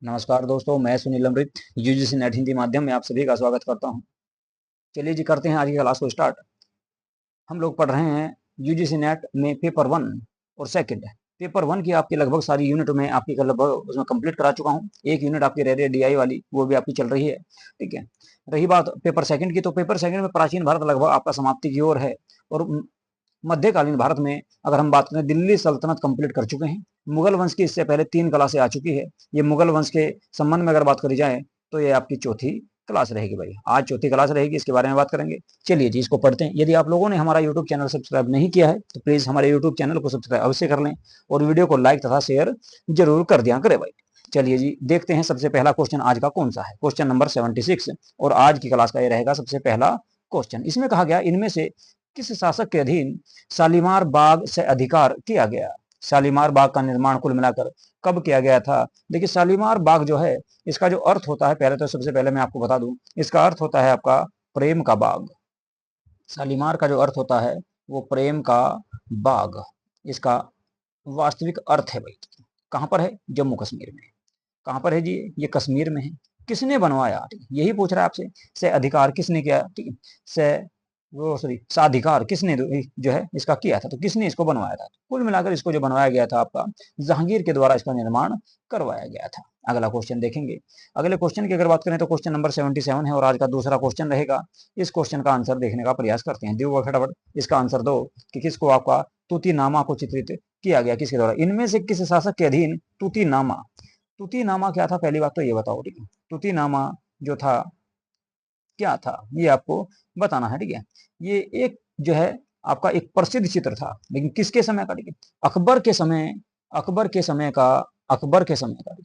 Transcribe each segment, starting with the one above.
नमस्कार दोस्तों, मैं सुनील अमृत यूजीसी नेट हिंदी माध्यम में आप सभी का स्वागत करता हूं। चलिए जी, करते हैं आज की क्लास को स्टार्ट। हम लोग पढ़ रहे हैं यूजीसी नेट में पेपर 1 और सेकंड। पेपर 1 की आपकी लगभग सारी यूनिट में आपकी लगभग उसमें कंप्लीट करा चुका हूं। एक यूनिट आपकी रह रही है डीआई वाली, वो भी आपकी चल रही है। ठीक है। रही बात पेपर सेकंड की, तो पेपर सेकंड में प्राचीन भारत लगभग आपका समाप्ति की ओर है। और मध्यकालीन भारत में अगर हम बात करें, दिल्ली सल्तनत कंप्लीट कर चुके हैं। मुगल वंश की इससे पहले 3 क्लासें आ चुकी है। ये मुगल वंश के संबंध में अगर बात करी जाए तो ये आपकी चौथी क्लास रहेगी भाई। आज चौथी क्लास रहेगी, इसके बारे में बात करेंगे। चलिए जी, इसको पढ़ते हैं। यदि आप लोगों ने हमारा यूट्यूब चैनल सब्सक्राइब नहीं किया है तो प्लीज हमारे यूट्यूब चैनल को सब्सक्राइब अवश्य कर लें और वीडियो को लाइक तथा शेयर जरूर कर दिया करें भाई। चलिए जी, देखते हैं सबसे पहला क्वेश्चन आज का कौन सा है। क्वेश्चन नंबर 76 और आज की क्लास का ये रहेगा सबसे पहला क्वेश्चन। इसमें कहा गया, इनमें से किस शासक के अधीन शालीमार बाग से अधिकार किया गया। शालीमार बाग का निर्माण कुल मिलाकर कब किया गया था। देखिए, शालीमार बाग जो है, इसका जो अर्थ होता है, पहले तो सबसे पहले मैं आपको बता दूं, इसका अर्थ होता है आपका प्रेम का बाग। शालीमार का जो अर्थ होता है वो प्रेम का बाग, इसका वास्तविक अर्थ है भाई। कहां पर है? जम्मू कश्मीर में। कहां पर है जी? ये कश्मीर में है। किसने बनवाया? यही पूछ रहा है आपसे। से अधिकार किसने किया? ठीक है। से वो सॉरी साधिकार किसने जो है इसका किया था, तो किसने इसको बनवाया था? कुल मिलाकर इसको जो बनवाया गया था आपका जहांगीर के द्वारा इसका निर्माण करवाया गया था। अगला क्वेश्चन देखेंगे। अगले क्वेश्चन की अगर बात करें तो क्वेश्चन नंबर 77 है और आज का दूसरा क्वेश्चन रहेगा। इस क्वेश्चन का आंसर देखने का प्रयास करते हैं। दो फटाफट इसका आंसर दो कि किसको आपका तूतीनामा को चित्रित किया गया, किसके द्वारा। इनमें से किस शासक के अधीन तूतीनामा, तूतीनामा क्या था पहली बात तो ये बताओ। ठीक है, तूतीनामा जो था क्या था ये आपको बताना है। ठीक है, ये एक जो है आपका एक प्रसिद्ध चित्र था, लेकिन किसके समय का? ठीक है, अकबर के समय, अकबर के समय का, अकबर के समय का,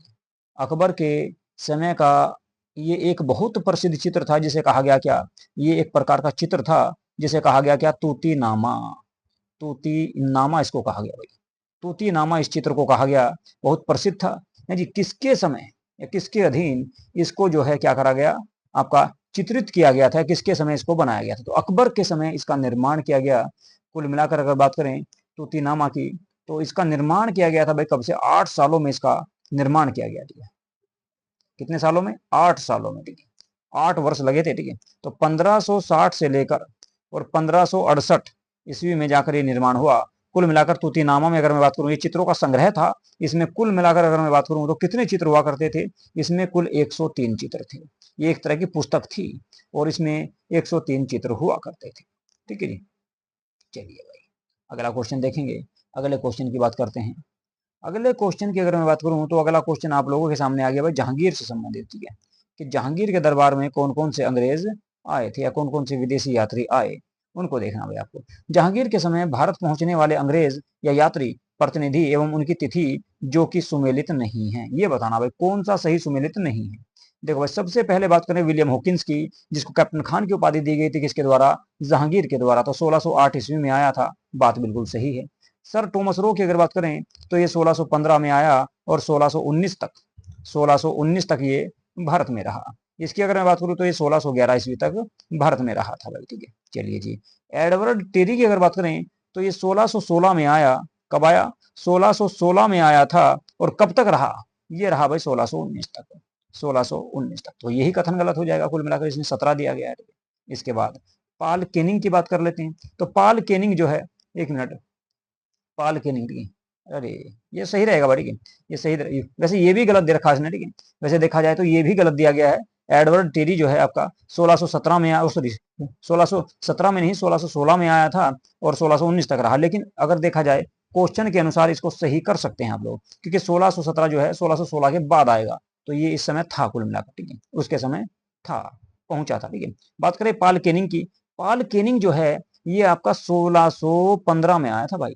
अकबर के समय का ये एक बहुत प्रसिद्ध चित्र था जिसे कहा गया क्या? ये एक प्रकार का चित्र था जिसे कहा गया क्या? तूतीनामा। तूतीनामा इसको कहा गया भाई। तूतीनामा इस चित्र को कहा गया, बहुत प्रसिद्ध था। जी, किसके समय या किसके अधीन इसको जो है क्या करा गया? आपका चित्रित किया गया था। किसके समय इसको बनाया गया था? तो अकबर के समय इसका निर्माण किया गया। कुल मिलाकर अगर बात करें तूतीनामा की, तो इसका निर्माण किया गया था भाई कब से? 8 सालों में इसका निर्माण किया गया। ठीक है, कितने सालों में? 8 सालों में। ठीक है, 8 वर्ष लगे थे। ठीक है, तो 1560 से लेकर और 1568 ईस्वी में जाकर ये निर्माण हुआ। कुल मिलाकर तूतीनामा में अगर मैं बात करूं, ये चित्रों का संग्रह था। इसमें कुल मिलाकर अगर मैं बात करूं तो कितने चित्र हुआ करते थे? इसमें कुल 103 चित्र थे। ये एक तरह की पुस्तक थी और इसमें 103 चित्र हुआ करते थे। ठीक है जी, चलिए भाई अगला क्वेश्चन देखेंगे। अगले क्वेश्चन की बात करते हैं। अगले क्वेश्चन की अगर मैं बात करूं तो अगला क्वेश्चन आप लोगों के सामने आ गया भाई जहांगीर से संबंधित। ठीक है, कि जहांगीर के दरबार में कौन कौन से अंग्रेज आए थे या कौन कौन से विदेशी यात्री आए, उनको देखना भाई आपको। जहांगीर के समय भारत पहुंचने वाले अंग्रेज या यात्री प्रतिनिधि एवं उनकी तिथि जो कि सुमेलित नहीं है, ये बताना भाई कौन सा सही सुमेलित नहीं है। देखो भाई, सबसे पहले बात करें विलियम हॉकिंस की, जिसको कैप्टन खान की उपाधि दी गई थी, किसके द्वारा? जहांगीर के द्वारा। तो 1608 ईस्वी में आया था, बात बिल्कुल सही है। सर टॉमस रो की अगर बात करें तो ये 1615 में आया और 1619 तक ये भारत में रहा। इसकी अगर मैं बात करूं तो ये 1611 ईस्वी तक भारत में रहा था भाई। ठीक है, चलिए जी। एडवर्ड टेरी की अगर बात करें तो ये 1616 में आया। कब आया? 1616 में आया था और कब तक रहा? ये रहा भाई 1619 तक। 1619 तक। तो यही कथन गलत हो जाएगा। कुल मिलाकर इसमें 17 दिया गया है। इसके बाद पाल केनिंग की बात कर लेते हैं। तो पाल केनिंग जो है, एक मिनट, पाल केनिंग। ठीक है, अरे ये सही रहेगा भाई। ये सही वैसे ये भी गलत दे रखा है इसने। ठीक है, वैसे देखा जाए तो ये भी गलत दिया गया है। एडवर्ड टेरी जो है आपका 1617 में आया, सॉरी 1617 में नहीं, 1616 में आया था और 1619 तक रहा। लेकिन अगर देखा जाए क्वेश्चन के अनुसार इसको सही कर सकते हैं आप लोग, क्योंकि 1617 जो है 1616 के बाद आएगा, तो ये इस समय था कुल मिलाकर। ठीक है, उसके समय था, पहुंचा था। ठीक है, बात करें पाल केनिंग की। पाल केनिंग जो है ये आपका 1615 में आया था भाई।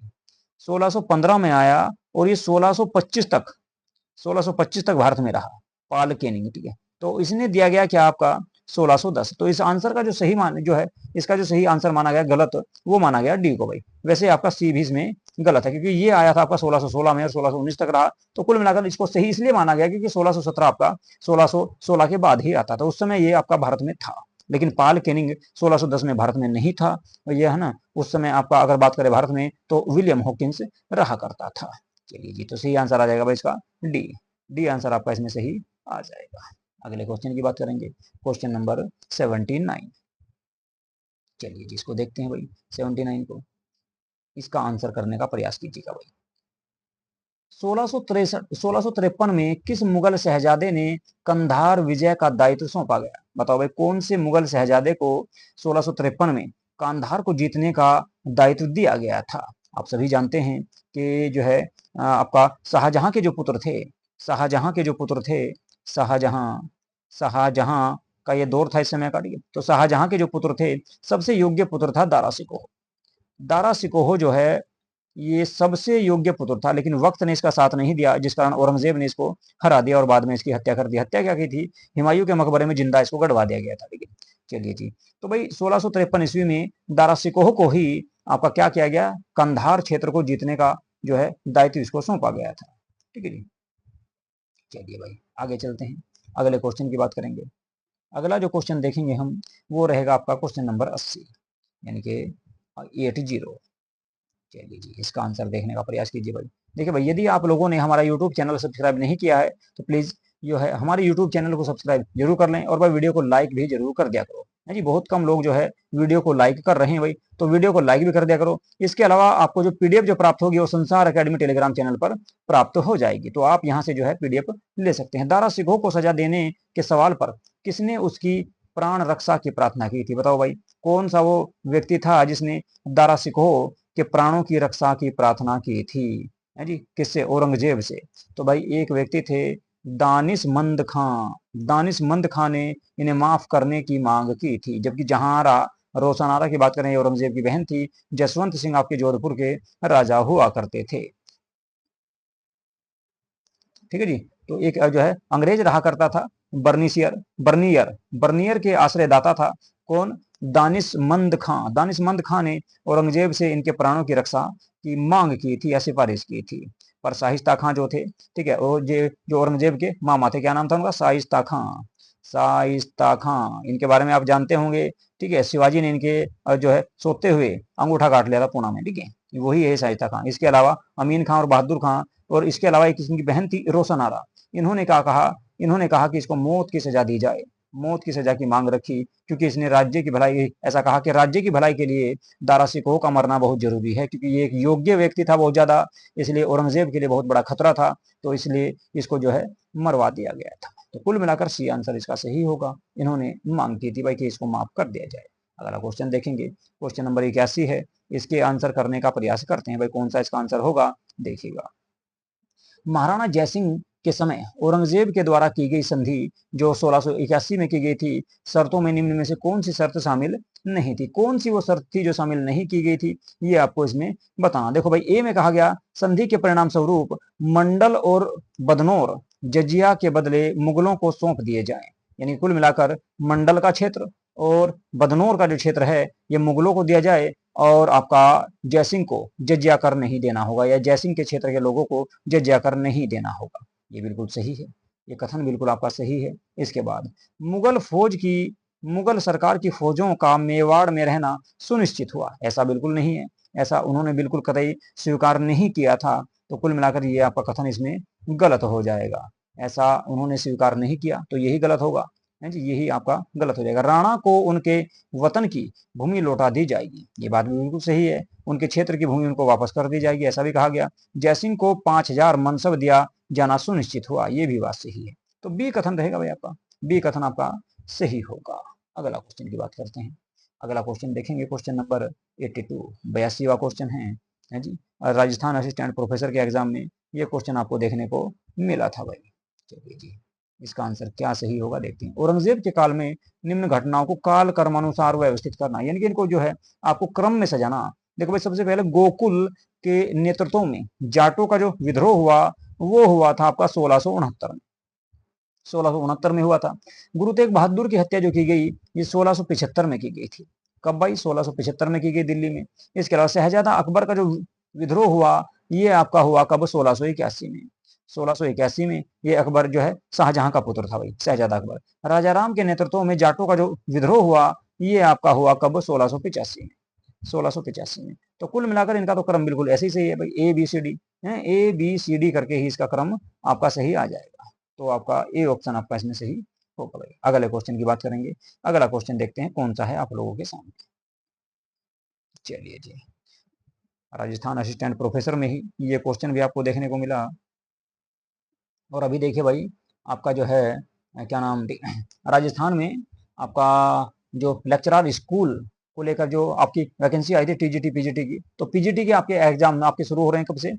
1615 में आया और ये 1625 तक भारत में रहा पाल केनिंग। ठीक है, तो इसने दिया गया क्या आपका? 1610। तो इस आंसर का जो सही मान जो है, इसका जो सही आंसर माना गया गलत, वो माना गया डी को भाई। वैसे आपका सी भी इसमें गलत है, क्योंकि ये आया था आपका 1616 में और 1619 तक रहा। तो कुल मिलाकर इसको सही इसलिए माना गया क्योंकि 1617 आपका 1616 के बाद ही आता था। उस समय ये आपका भारत में था। लेकिन पाल केनिंग 1610 में भारत में नहीं था। और ये है ना, उस समय आपका अगर बात करें भारत में तो विलियम हॉकिंस रहा करता था। चलिए जी, तो सही आंसर आ जाएगा भाई इसका डी। डी आंसर आपका इसमें सही आ जाएगा। अगले क्वेश्चन की बात करेंगे, क्वेश्चन नंबर 79। चलिए जी इसको देखते हैं भाई, 79 को, इसका आंसर करने का प्रयास कीजिएगा भाई। 1653 में किस मुगल शहजादे ने कंधार विजय का दायित्व सौंपा गया? बताओ भाई, कौन से मुगल शहजादे को 1653 में कांधार को जीतने का दायित्व दिया गया था? आप सभी जानते हैं कि जो है आपका शाहजहां के जो पुत्र थे, शाहजहां के जो पुत्र थे, शाहजहां शाहजहां का ये दौर था इस समय का, ठीक है। तो शाहजहां के जो पुत्र थे, सबसे योग्य पुत्र था दारा शिकोह। दारा शिकोह जो है ये सबसे योग्य पुत्र था, लेकिन वक्त ने इसका साथ नहीं दिया, जिस कारण औरंगजेब ने इसको हरा दिया और बाद में इसकी हत्या कर दी। हत्या क्या की थी? हुमायूं के मकबरे में जिंदा इसको गड़वा दिया गया था, ठीक है। चलिए जी, तो भाई 1653 ईस्वी में दारा शिकोह को ही आपका क्या किया गया? कंधार क्षेत्र को जीतने का जो है दायित्व इसको सौंपा गया था, ठीक है जी। चलिए भाई आगे चलते हैं, अगले क्वेश्चन की बात करेंगे। अगला जो क्वेश्चन देखेंगे हम, वो रहेगा आपका क्वेश्चन नंबर 80, यानी कि 80। चलिए जी इसका आंसर देखने का प्रयास कीजिए भाई। देखिए भाई, यदि आप लोगों ने हमारा यूट्यूब चैनल सब्सक्राइब नहीं किया है तो प्लीज जो है हमारे यूट्यूब चैनल को सब्सक्राइब जरूर कर लें, और भाई वीडियो को लाइक भी जरूर कर दिया करो। है जी, बहुत कम लोग जो है वीडियो को लाइक कर रहे हैं भाई, तो वीडियो को लाइक भी कर दिया करो। इसके अलावा आपको जो पीडीएफ जो प्राप्त होगी वो संसार अकेडमी टेलीग्राम चैनल पर प्राप्त हो जाएगी, तो आप यहाँ से जो है पीडीएफ ले सकते हैं। दारा शिकोह को सजा देने के सवाल पर किसने उसकी प्राण रक्षा की प्रार्थना की थी? बताओ भाई, कौन सा वो व्यक्ति था जिसने दारा शिकोह के प्राणों की रक्षा की प्रार्थना की थी? है जी, किससे? औरंगजेब से। तो भाई एक व्यक्ति थे दानिशमंद खां। दानिशमंद खां ने इन्हें माफ करने की मांग की थी। जबकि जहांरा रोशनारा की बात करें, औरंगजेब की बहन थी। जसवंत सिंह आपके जोधपुर के राजा हुआ करते थे, ठीक है जी। तो एक जो है अंग्रेज रहा करता था, बर्निशियर बर्नियर बर्नियर के आश्रयदाता था कौन? दानिशमंद खां। दानिशमंद खां ने औरंगजेब से इनके प्राणों की रक्षा की मांग की थी या सिफारिश की थी। पर शाइस्ता खां जो थे, ठीक है, वो जो औरंगजेब के मामा थे, क्या नाम था उनका? शाइस्ता खां। शाइस्ता खां, इनके बारे में आप जानते होंगे, ठीक है। शिवाजी ने इनके जो है सोते हुए अंगूठा काट लिया था पूना में, ठीक है, वही है शाइस्ता खां। इसके अलावा अमीन खां और बहादुर खां, और इसके अलावा एक इनकी बहन थी रोशन आरा। इन्होंने कहा कि इसको मौत की सजा दी जाए, मौत की सजा की मांग रखी, क्योंकि इसने राज्य की भलाई, ऐसा कहा कि राज्य की भलाई के लिए दारा शिकोह का मरना बहुत जरूरी है, क्योंकि ये एक योग्य व्यक्ति था बहुत ज्यादा, इसलिए औरंगजेब के लिए बहुत बड़ा खतरा था, तो इसलिए इसको जो है मरवा दिया गया था। तो कुल मिलाकर सी आंसर इसका सही होगा। इन्होंने मांग की थी भाई कि इसको माफ कर दिया जाए। अगला क्वेश्चन देखेंगे, क्वेश्चन नंबर 81 है। इसके आंसर करने का प्रयास करते हैं भाई, कौन सा इसका आंसर होगा, देखिएगा। महाराणा जयसिंह के समय औरंगजेब के द्वारा की गई संधि जो 1681 में की गई थी, शर्तों में निम्न में से कौन सी शर्त शामिल नहीं थी? कौन सी वो शर्त थी जो शामिल नहीं की गई थी, ये आपको इसमें बताना। देखो भाई, ए में कहा गया संधि के परिणाम स्वरूप मंडल और बदनौर जजिया के बदले मुगलों को सौंप दिए जाएं। यानी कुल मिलाकर मंडल का क्षेत्र और बदनौर का जो क्षेत्र है ये मुगलों को दिया जाए, और आपका जयसिंह को जजिया कर नहीं देना होगा, या जयसिंह के क्षेत्र के लोगों को जजिया कर नहीं देना होगा। ये बिल्कुल सही है, ये कथन बिल्कुल आपका सही है। इसके बाद मुगल सरकार की फौजों का मेवाड़ में रहना सुनिश्चित हुआ, ऐसा बिल्कुल नहीं है, ऐसा उन्होंने बिल्कुल कतई स्वीकार नहीं किया था। तो कुल मिलाकर ये आपका कथन इसमें गलत हो जाएगा। ऐसा उन्होंने स्वीकार नहीं किया तो यही गलत होगा, है जी, यही आपका गलत हो जाएगा। राणा को उनके वतन की भूमि लौटा दी जाएगी, ये बात भी बिल्कुल सही है, उनके क्षेत्र की भूमि उनको वापस कर दी जाएगी, ऐसा भी कहा गया। जयसिंह को 5000 मनसब दिया जाना सुनिश्चित हुआ, ये भी बात सही है। तो बी कथन रहेगा भाई आपका, बी कथन आपका सही होगा। अगला क्वेश्चन की बात करते हैं, अगला क्वेश्चन देखेंगे, क्वेश्चन नंबर 82, 82वां क्वेश्चन है जी। राजस्थान असिस्टेंट प्रोफेसर के एग्जाम में ये क्वेश्चन आपको देखने को मिला था भाई। चलिए जी, इसका आंसर क्या सही होगा देखते हैं। औरंगजेब के काल में निम्न घटनाओं को काल कर्मानुसार व्यवस्थित करना, यानी कि इनको जो है आपको क्रम में सजाना। देखो भाई, सबसे पहले गोकुल के नेतृत्व में जाटों का जो विद्रोह हुआ वो हुआ था आपका 1669 में, 1669 में हुआ था। गुरु तेग बहादुर की हत्या जो की गई ये 1675 में की गई थी। कब भाई? 1675 में की गई दिल्ली में। इसके अलावा शहजादा अकबर का जो विद्रोह हुआ ये आपका हुआ कब? 1681 में। 1681 में ये अकबर जो है शाहजहां का पुत्र था भाई, शहजादा अकबर। राजा राम के नेतृत्व में जाटों का जो विद्रोह हुआ ये आपका हुआ कब? 1685 में, 1685 में। तो कुल मिलाकर इनका तो क्रम बिल्कुल ऐसे ही सही है भाई, ए बी सी डी है, ए बी सी डी करके ही इसका क्रम आपका सही आ जाएगा। तो आपका ए ऑप्शन आपका इसमें सही होगा भाई। अगले क्वेश्चन की बात करेंगे। अगला क्वेश्चन देखते हैं कौन सा है आप लोगों के सामने। चलिए जी, राजस्थान असिस्टेंट प्रोफेसर में ही ये क्वेश्चन भी आपको देखने को मिला। और अभी देखिए भाई, आपका जो है क्या नाम, राजस्थान में आपका जो लेक्चरर स्कूल को लेकर जो आपकी वैकेंसी आई थी टीजीटी पीजीटी की, तो पीजीटी के आपके एग्जाम आपके शुरू हो रहे हैं कब से,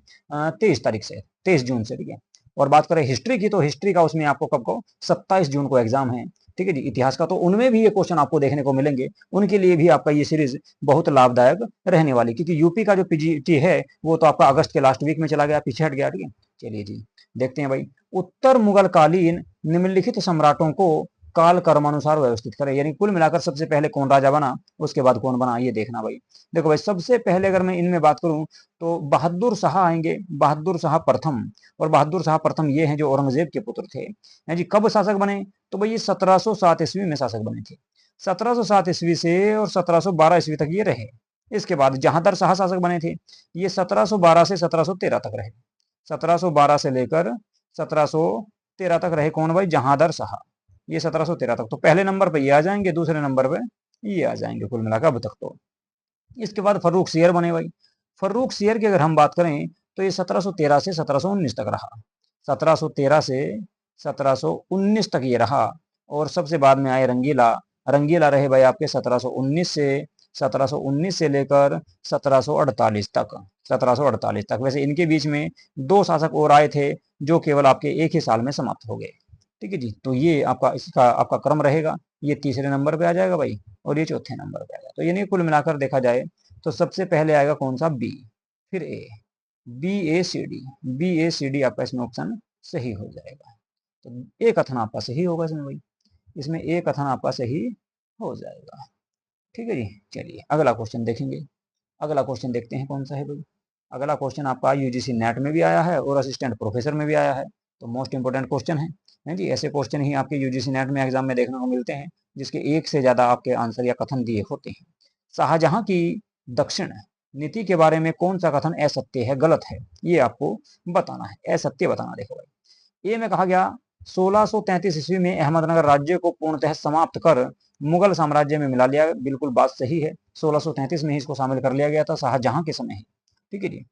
23 तारीख से, 23 जून से, ठीक है। और बात करें हिस्ट्री की, तो हिस्ट्री का उसमें आपको कब को 27 जून को एग्जाम है, ठीक है जी। इतिहास का तो उनमें भी ये क्वेश्चन आपको देखने को मिलेंगे, उनके लिए भी आपका ये सीरीज बहुत लाभदायक रहने वाली, क्योंकि यूपी का जो पीजीटी है वो तो आपका अगस्त के लास्ट वीक में चला गया, पीछे हट गया, ठीक है। चलिए जी, देखते हैं भाई, उत्तर मुगल कालीन निम्नलिखित सम्राटों को काल कर्मानुसार व्यवस्थित करें, यानी कुल मिलाकर सबसे पहले कौन राजा बना, उसके बाद कौन बना, ये देखना भाई। देखो भाई, सबसे पहले अगर मैं इनमें बात करूं तो बहादुर शाह आएंगे, बहादुर शाह प्रथम। और बहादुर शाह प्रथम ये हैं जो औरंगजेब के पुत्र थे, हैं जी। कब शासक बने, तो भाई ये 1707 ईस्वी में शासक बने थे। 1707 ईस्वी से और 1712 ईस्वी तक ये रहे। इसके बाद जहांदर शाह शासक बने थे, ये 1712 से 1713 तक रहे। 1712 से लेकर 1713 तक रहे कौन भाई, जहांदर शाह। ये 1713 तक, तो पहले नंबर पे ये आ जाएंगे, दूसरे नंबर पे ये आ जाएंगे कुल मिलाकर अब तक तो। इसके बाद फर्रुख सियर बने भाई। फर्रुख सियर की अगर हम बात करें तो ये 1713 से 1719 तक रहा। 1713 से 1719 तक ये रहा। और सबसे बाद में आए रंगीला। रंगीला रहे भाई आपके 1719 से लेकर 1748 तक, 1748 तक। वैसे इनके बीच में दो शासक और आए थे जो केवल आपके एक ही साल में समाप्त हो गए, ठीक है जी। तो ये आपका इसका आपका क्रम रहेगा, ये तीसरे नंबर पे आ जाएगा भाई, और ये चौथे नंबर पे आ जाएगा। तो यानी कुल मिलाकर देखा जाए तो सबसे पहले आएगा कौन सा, बी, फिर ए, बी ए सी डी, बी ए सी डी आपका इसमें ऑप्शन सही हो जाएगा। तो ए कथन आपका सही होगा इसमें भाई, इसमें ए कथन आपका सही हो जाएगा, ठीक है जी। चलिए अगला क्वेश्चन देखेंगे। अगला क्वेश्चन देखते हैं कौन सा है भाई। अगला क्वेश्चन आपका यूजीसी नेट में भी आया है और असिस्टेंट प्रोफेसर में भी आया है, तो मोस्ट इंपोर्टेंट क्वेश्चन है जी। ऐसे क्वेश्चन ही आपके यूजीसी नेट में एग्जाम में देखने को मिलते हैं जिसके एक से ज्यादा आपके आंसर या कथन दिए होते हैं। शाहजहां की दक्षिण नीति के बारे में कौन सा कथन असत्य है, गलत है, ये आपको बताना है, असत्य बताना। देखो भाई, ए में कहा गया 1633 ईस्वी में अहमदनगर राज्य को पूर्णतः समाप्त कर मुगल साम्राज्य में मिला लिया। बिल्कुल बात सही है, 1633 में ही इसको शामिल कर लिया गया था, शाहजहां के समय ही, ठीक है जी।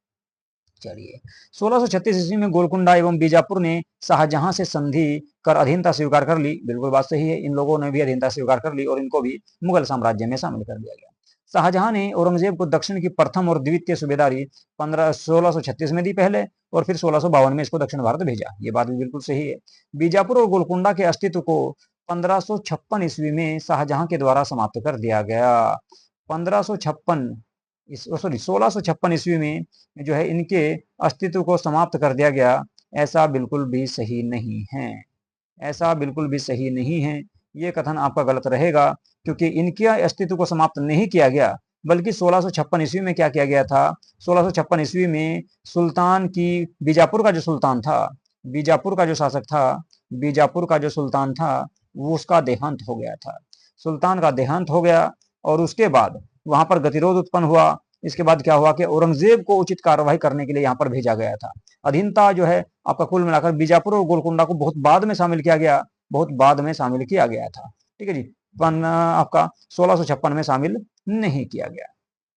चलिए 1636 ईस्वी में गोलकुंडा एवं बीजापुर ने शाहजहां से संधि कर अधीनता स्वीकार कर ली। बिल्कुल बात सही है, इन लोगों ने भी अधीनता स्वीकार कर ली और इनको भी मुगल साम्राज्य में शामिल कर दिया गया। शाहजहां ने औरंगजेब को दक्षिण की प्रथम और द्वितीय सूबेदारी 1636 में दी पहले, और फिर 1652 में इसको दक्षिण भारत भेजा। ये बात भी बिल्कुल सही है। बीजापुर और गोलकुंडा के अस्तित्व को 1556 ईस्वी में शाहजहां के द्वारा समाप्त कर दिया गया। 1556 सॉरी 1656 ईस्वी में जो है इनके अस्तित्व को समाप्त कर दिया गया। ऐसा बिल्कुल भी सही नहीं है, ऐसा बिल्कुल भी सही नहीं है, ये कथन आपका गलत रहेगा, क्योंकि इनके अस्तित्व को समाप्त नहीं किया गया, बल्कि 1656 ईस्वी में क्या किया गया था, 1656 ईस्वी में सुल्तान की, बीजापुर का जो सुल्तान था, बीजापुर का जो शासक था, बीजापुर का जो सुल्तान था, वो उसका देहांत हो गया था। सुल्तान का देहांत हो गया और उसके बाद वहां पर गतिरोध उत्पन्न हुआ। इसके बाद क्या हुआ कि औरंगजेब को उचित कार्रवाई करने के लिए यहाँ पर भेजा गया था। अधीनता जो है आपका कुल मिलाकर बीजापुर और गोलकुंडा को बहुत बाद में शामिल किया गया, बहुत बाद में शामिल किया गया था, ठीक है जी। आपका 1656 में शामिल नहीं किया गया,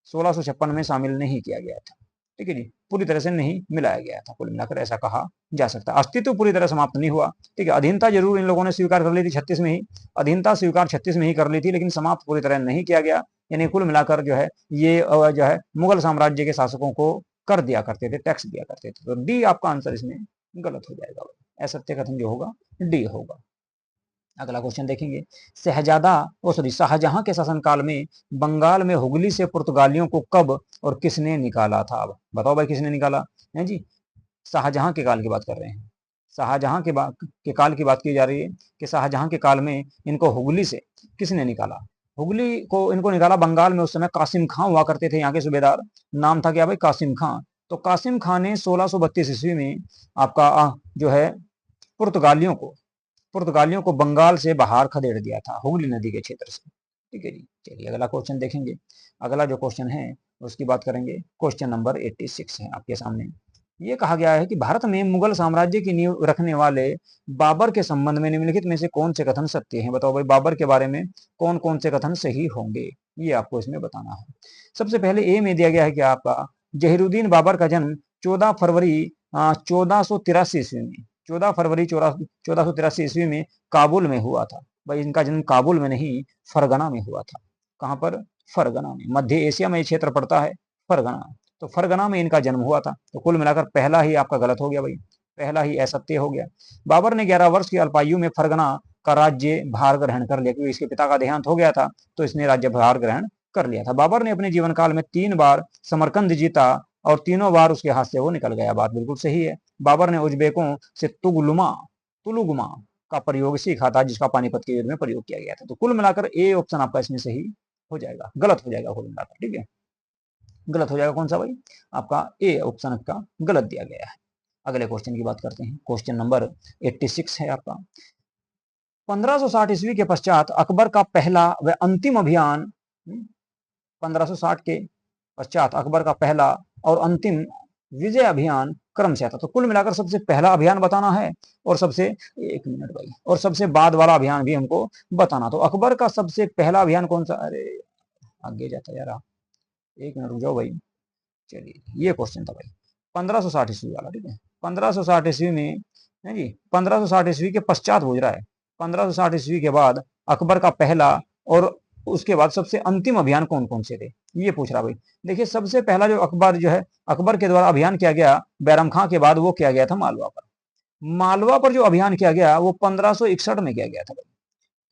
1656 में शामिल नहीं किया गया था, ठीक है जी। पूरी तरह से नहीं मिलाया गया था, कुल मिलाकर ऐसा कहा जा सकता है। अस्तित्व पूरी तरह समाप्त नहीं हुआ, ठीक है। अधीनता जरूर इन लोगों ने स्वीकार कर ली थी 36 में ही, अधीनता स्वीकार 36 में ही कर ली थी, लेकिन समाप्त पूरी तरह नहीं किया गया। यानी कुल मिलाकर जो है ये जो है मुगल साम्राज्य के शासकों को कर दिया करते थे, टैक्स दिया करते थे। तो डी आपका आंसर इसमें गलत हो जाएगा, असत्य कथन जो होगा डी होगा। अगला क्वेश्चन देखेंगे। शाहजहां के शासनकाल में बंगाल में हुगली से पुर्तगालियों को कब और किसने निकाला था, अब बताओ भाई किसने निकाला है जी। शाहजहां के काल की बात कर रहे हैं, शाहजहां के काल की बात की जा रही है कि शाहजहां के काल में इनको हुगली से किसने निकाला। हुगली को इनको निकाला, बंगाल में उस समय कासिम खां हुआ करते थे यहाँ के सूबेदार, नाम था क्या भाई, कासिम खां। तो कासिम खां ने 1632 ईस्वी में आपका जो है पुर्तगालियों को बंगाल से बाहर खदेड़ दिया था, हुगली नदी के क्षेत्र से, ठीक है जी। चलिए अगला क्वेश्चन देखेंगे। अगला जो क्वेश्चन है उसकी बात करेंगे, क्वेश्चन नंबर 86 है आपके सामने। ये कहा गया है कि भारत में मुगल साम्राज्य की नींव रखने वाले बाबर के संबंध में निम्नलिखित में से कौन से कथन सत्य हैं? बताओ भाई, बाबर के बारे में कौन कौन से कथन सही होंगे, ये आपको इसमें बताना है। सबसे पहले ए में दिया गया है कि आपका जहीरुद्दीन बाबर का जन्म 14 फरवरी 1483 ईस्वी में, 14 फरवरी 1483 ईस्वी में काबुल में हुआ था। भाई इनका जन्म काबुल में नहीं, फरगना में हुआ था। कहां पर? फरगना में। मध्य एशिया में ये क्षेत्र पड़ता है, फरगना। तो फरगना में इनका जन्म हुआ था। तो कुल मिलाकर पहला ही आपका गलत हो गया भाई, पहला ही असत्य हो गया। बाबर ने 11 वर्ष की अल्पायु में फरगना का राज्य भार ग्रहण कर लिया, क्योंकि इसके पिता का देहांत हो गया था, तो इसने राज्य भार ग्रहण कर लिया था। बाबर ने अपने जीवन काल में 3 बार समरकंद जीता और तीनों बार उसके हाथ से वो निकल गया। बात बिल्कुल सही है। बाबर ने उज्बेकों से तुलुगमा का प्रयोग सीखा था, जिसका पानीपत के युद्ध में प्रयोग किया गया था। तो कुल मिलाकर ए ऑप्शन आपका इसमें सही हो जाएगा, गलत हो जाएगा कुल मिलाकर, ठीक है। गलत हो जाएगा कौन सा भाई? आपका ए ऑप्शन का गलत दिया गया है। अगले क्वेश्चन की बात करते हैं। क्वेश्चन नंबर 86 है आपका। 1560 ईस्वी के पश्चात अकबर का पहला व अंतिम अभियान, 1560 के पश्चात अकबर का पहला और अंतिम विजय अभियान क्रम से आता। तो कुल मिलाकर सबसे पहला अभियान बताना है और सबसे, एक मिनट भाई, और सबसे बाद वाला अभियान भी हमको बताना। तो अकबर का सबसे पहला अभियान कौन सा? अरे आगे जाता यार, एक मिनट रुक जाओ भाई। चलिए, ये क्वेश्चन था भाई 1560 ईस्वी वाला, ठीक है। 1560 ईस्वी में है जी, 1560 ईस्वी के पश्चात बुझ रहा है। 1560 ईस्वी के बाद अकबर का पहला और उसके बाद सबसे अंतिम अभियान कौन कौन से थे, ये पूछ रहा भाई। देखिए, सबसे पहला जो अकबर जो है, अकबर के द्वारा अभियान किया गया बैरम खां के बाद, वो किया गया था मालवा पर। मालवा पर जो अभियान किया गया वो 1561 में किया गया था भाई।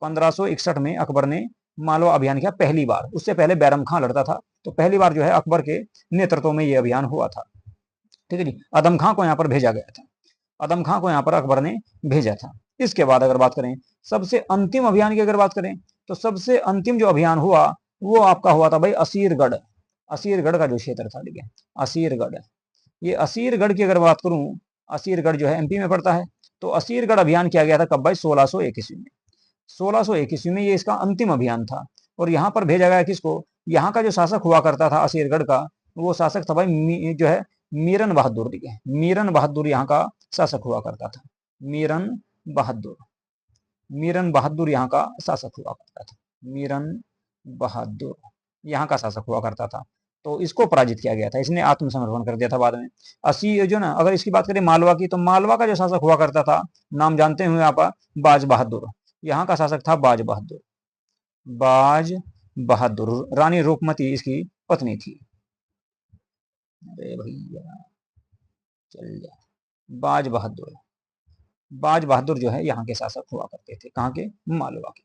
1561 में अकबर ने मालवा अभियान किया पहली बार। उससे पहले बैरम खां लड़ता था, तो पहली बार जो है अकबर के नेतृत्व में यह अभियान हुआ था, ठीक है जी। आदम खां को यहाँ पर भेजा गया था, आदम खां को यहाँ पर अकबर ने भेजा था। इसके बाद अगर बात करें सबसे अंतिम अभियान की, अगर बात करें तो सबसे अंतिम जो अभियान हुआ वो आपका हुआ था भाई असीरगढ़। असीरगढ़ का जो क्षेत्र था, ठीक है, असीरगढ़। ये असीरगढ़ की अगर बात करूं, असीरगढ़ जो है एमपी में पड़ता है। तो असीरगढ़ अभियान किया गया था कब भाई? 1601 ईस्वी में। 1601 ईस्वी में ये इसका अंतिम अभियान था। और यहाँ पर भेजा गया किसको? यहाँ का जो शासक हुआ करता था असीरगढ़ का, वो शासक था भाई जो है मीरन बहादुर, ठीक है। मीरन बहादुर यहाँ का शासक हुआ करता था। मीरन बहादुर, मीरन बहादुर यहाँ का शासक हुआ करता था। मीरन बहादुर यहाँ का शासक हुआ करता था। तो इसको पराजित किया गया था, इसने आत्मसमर्पण कर दिया था बाद में। अस्सी जो ना, अगर इसकी बात करें मालवा की, तो मालवा का जो शासक हुआ करता था, नाम जानते हुए आप, बाज बहादुर। यहाँ का शासक था बाज बहादुर। बाज बहादुर, रानी रूपमती इसकी पत्नी थी। अरे भैया चल जा। बाज बहादुर, बाज बहादुर जो है यहाँ के शासक हुआ करते थे, कहाँ के? मालवा के।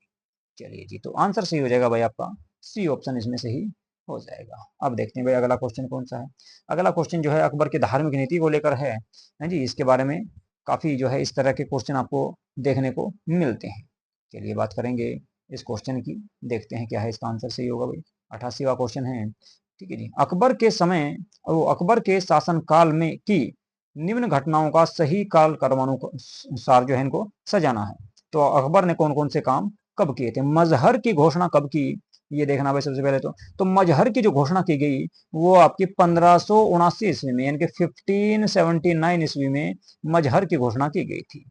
चलिए जी, तो आंसर सही हो जाएगा भाई आपका, सी ऑप्शन इसमें सही हो जाएगा। अब देखते हैं भाई अगला क्वेश्चन कौन सा है। अगला क्वेश्चन जो है अकबर की धार्मिक नीति को लेकर है जी। इसके बारे में काफी जो है इस तरह के क्वेश्चन आपको देखने को मिलते हैं। चलिए बात करेंगे इस क्वेश्चन की, देखते हैं क्या है इसका आंसर सही होगा भाई। 88वां क्वेश्चन है, ठीक है जी। अकबर के समय, वो अकबर के शासन काल में की निम्न घटनाओं का सही काल क्रमानुसार जो है इनको सजाना है। तो अकबर ने कौन कौन से काम कब किए थे? मजहर की घोषणा कब की, ये देखना भाई सबसे पहले। तो मजहर की जो घोषणा की गई वो आपकी 1579 ईस्वी में, यानी कि 1579 ईस्वी में मजहर की घोषणा की गई थी।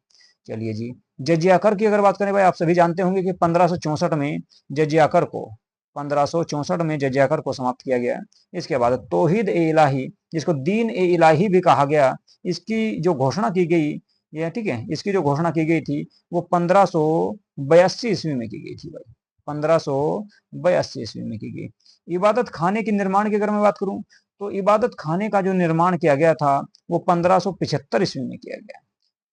चलिए जी, जजिया कर की अगर बात करें भाई, आप सभी जानते होंगे कि 1564 में जजिया कर को, 1564 में जजिया कर को समाप्त किया गया। इसके बाद तौहीद ए इलाही, जिसको दीन ए इलाही भी कहा गया, इसकी जो घोषणा की गई, ये ठीक है, इसकी जो घोषणा की गई थी वो 1582 ईस्वी में की गई थी भाई। 1582 ईस्वी में की गई। इबादत खाने के निर्माण की अगर मैं बात करूं, तो इबादत खाने का जो निर्माण किया गया था वो 1575 ईस्वी में किया गया।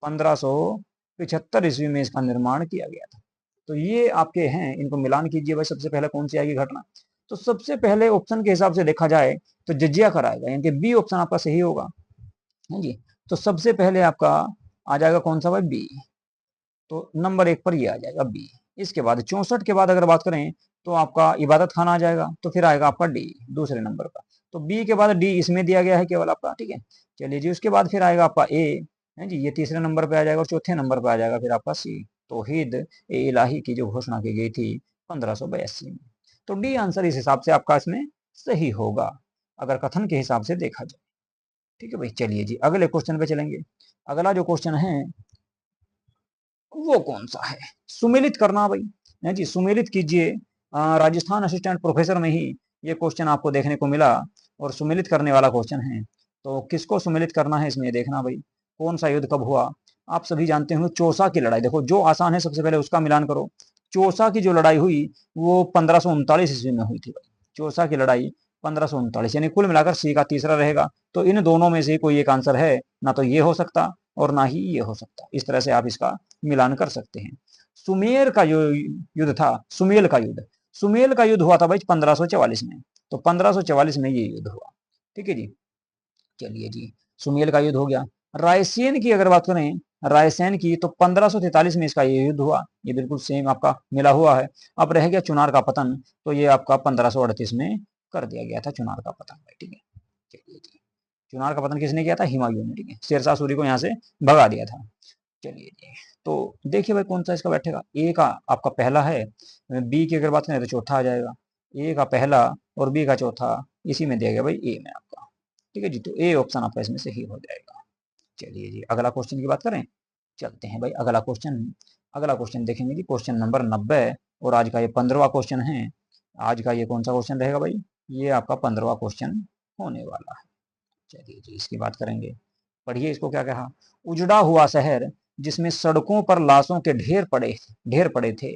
1575 ईस्वी में इसका निर्माण किया गया था। तो ये आपके हैं, इनको मिलान कीजिए भाई। सबसे पहले कौन सी आएगी घटना? तो सबसे पहले ऑप्शन के हिसाब से देखा जाए तो जजिया कर आएगा, यानी कि बी ऑप्शन आपका सही होगा, है जी। तो सबसे पहले आपका आ जाएगा कौन सा भाई? बी। तो नंबर 1 पर ये आ जाएगा बी। इसके बाद 64 के बाद अगर बात करें तो आपका इबादत खाना आ जाएगा, तो फिर आएगा आपका डी दूसरे नंबर पर। तो बी के बाद डी इसमें दिया गया है केवल आपका, ठीक है। चलिए जी, उसके बाद फिर आएगा आपका ए, है जी, ये तीसरे नंबर पे आ जाएगा। और चौथे नंबर पे आ जाएगा फिर आपका सी, तौहीद ए इलाही की जो घोषणा की गई थी 1582 में। तो डी आंसर इस हिसाब से आपका इसमें सही होगा, अगर कथन के हिसाब से देखा जाए। ठीक है भाई, चलिए जी अगले क्वेश्चन पे चलेंगे। अगला जो क्वेश्चन है वो कौन सा है, सुमेलित करना भाई है जी, सुमेलित कीजिए। राजस्थान असिस्टेंट प्रोफेसर में ही ये क्वेश्चन आपको देखने को मिला और सुमेलित करने वाला क्वेश्चन है। तो किसको सुमेलित करना है इसमें देखना भाई, कौन सा युद्ध कब हुआ। आप सभी जानते हो चौसा की लड़ाई, देखो जो आसान है सबसे पहले उसका मिलान करो। चौसा की जो लड़ाई हुई वो 1539 ईस्वी में हुई थी भाई, चौसा की लड़ाई 1539, यानी कुल मिलाकर सी का तीसरा रहेगा। तो इन दोनों में से कोई एक आंसर है, ना तो ये हो सकता और ना ही ये हो सकता। इस तरह से आप इसका मिलान कर सकते हैं। सुमेर का जो युद्ध था, सुमेल का युद्ध, सुमेल का युद्ध हुआ था भाई 1544 में। तो 1544 में ये युद्ध हुआ। ठीक है जी, चलिए जी सुमेल का युद्ध हो गया। रायसेन की अगर बात करें, रायसेन की, तो 1543 में इसका ये युद्ध हुआ, ये बिल्कुल सेम आपका मिला हुआ है। अब रह गया चुनार का पतन, तो ये आपका 1538 में कर दिया गया था चुनार का पतन भाई। ठीक है, चलिए जी चुनार का पतन किसने किया था, हिमायूं ने। ठीक है, शेरशाह सूरी को यहाँ से भगा दिया था। चलिए जी, तो देखिए भाई कौन सा इसका बैठेगा। ए का आपका पहला है, बी की अगर बात करें तो चौथा आ जाएगा। ए का पहला और बी का चौथा इसी में दिया गया भाई, ए में आपका। ठीक है जी, तो ए ऑप्शन आपका इसमें सही हो जाएगा। चलिए जी अगला क्वेश्चन की बात करें, चलते हैं भाई अगला क्वेश्चन। अगला क्वेश्चन देखेंगे जी, क्वेश्चन नंबर 90, और आज का ये 15वां क्वेश्चन है। आज का ये कौन सा क्वेश्चन रहेगा भाई, ये आपका 15वां क्वेश्चन होने वाला है। चलिए जी इसकी बात करेंगे, पढ़िए इसको क्या कहा। उजड़ा हुआ शहर जिसमें सड़कों पर लाशों के ढेर पड़े थे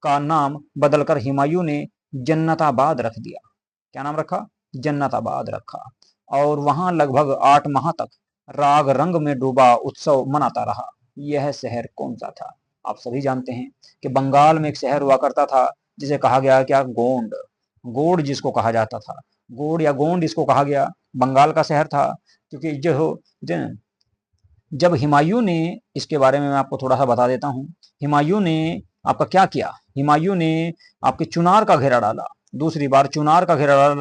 का नाम बदलकर हुमायूं ने जन्नताबाद रख दिया। क्या नाम रखा, जन्नताबाद रखा। और वहां लगभग 8 माह तक राग रंग में डूबा उत्सव मनाता रहा। यह शहर कौन सा था। आप सभी जानते हैं कि बंगाल में एक शहर हुआ करता था जिसे कहा गया क्या, गोंड। गोंड जिसको कहा जाता था, गोंड या गोंड इसको कहा गया, बंगाल का शहर था। क्योंकि जब हुमायूं ने, इसके बारे में मैं आपको थोड़ा सा बता देता हूँ। हुमायूं ने आपका क्या किया, हुमायूं ने आपके चुनार का घेरा डाला, दूसरी बार चुनार का घेरा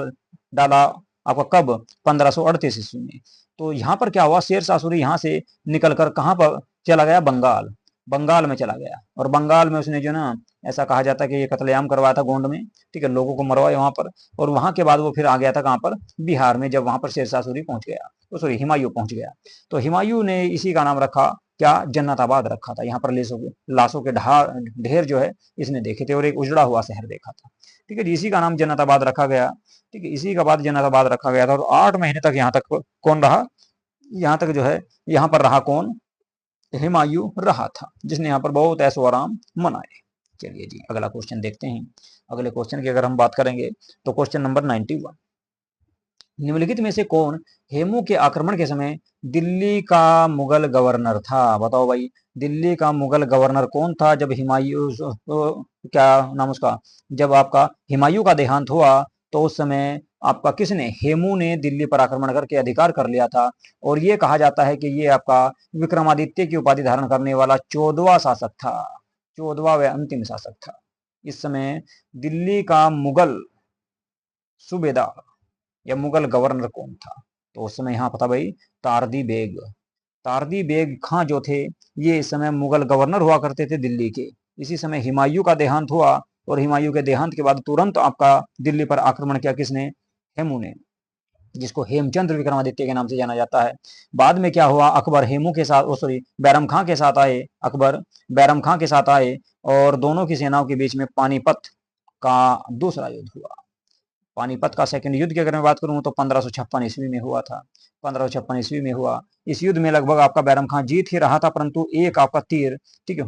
डाला आपका कब, 1538 ईस्वी में। तो यहाँ पर क्या हुआ, शेरशाह सूरी यहाँ से निकलकर कहाँ पर चला गया, बंगाल, बंगाल में चला गया। और बंगाल में उसने जो ना, ऐसा कहा जाता है कि ये कत्लेआम करवाया था गोंड में। ठीक है, लोगों को मरवाया वहां पर। और वहां के बाद वो फिर आ गया था कहाँ पर, बिहार में, जब वहां पर शेरशाह सूरी पहुंच गया, तो सॉरी हुमायूं पहुंच गया। तो हुमायूं ने इसी का नाम रखा क्या, जन्नताबाद रखा था। यहाँ पर लाशों के ढेर जो है इसने देखे थे, और एक उजड़ा हुआ शहर देखा था। ठीक है जी, इसी का नाम जन्नताबाद रखा गया। ठीक है, इसी का बाद जन्नताबाद रखा गया था। और 8 महीने तक यहाँ तक कौन रहा, यहाँ तक जो है यहाँ पर रहा कौन, हुमायूं रहा था, जिसने यहाँ पर बहुत ऐशो आराम मनाए। चलिए जी अगला क्वेश्चन देखते हैं। अगले क्वेश्चन की अगर हम बात करेंगे तो क्वेश्चन नंबर 91, निम्नलिखित में से कौन हेमू के आक्रमण के समय दिल्ली का मुगल गवर्नर था। बताओ भाई, दिल्ली का मुगल गवर्नर कौन था जब हुमायूं, क्या नाम उसका, जब आपका हुमायूं का देहांत हुआ, तो उस समय आपका किसने, हेमू ने दिल्ली पर आक्रमण करके अधिकार कर लिया था। और ये कहा जाता है कि ये आपका विक्रमादित्य की उपाधि धारण करने वाला 14वां शासक था, 14वां व अंतिम शासक था। इस समय दिल्ली का मुगल सूबेदार या मुगल गवर्नर कौन था। तो उस समय यहाँ पता भाई, तारदी बेग, तारदी बेग खां जो थे, ये इस समय मुगल गवर्नर हुआ करते थे दिल्ली के। इसी समय हुमायूं का देहांत हुआ, और हुमायूं के देहांत के बाद तुरंत आपका दिल्ली पर आक्रमण किया किसने, हेमू ने, जिसको हेमचंद्र विक्रमादित्य के नाम से जाना जाता है। बाद में क्या हुआ, अकबर हेमू के साथ, सॉरी बैरम खां के साथ आए, अकबर बैरम खां के साथ आए, और दोनों की सेनाओं के बीच में पानीपत का दूसरा युद्ध हुआ। पानीपत का सेकंड युद्ध की अगर मैं बात करूं तो 1556 ईस्वी में हुआ था, 1556 ईस्वी में हुआ। इस युद्ध में लगभग आपका बैरम खान जीत ही रहा था, परंतु एक आपका तीर, ठीक है,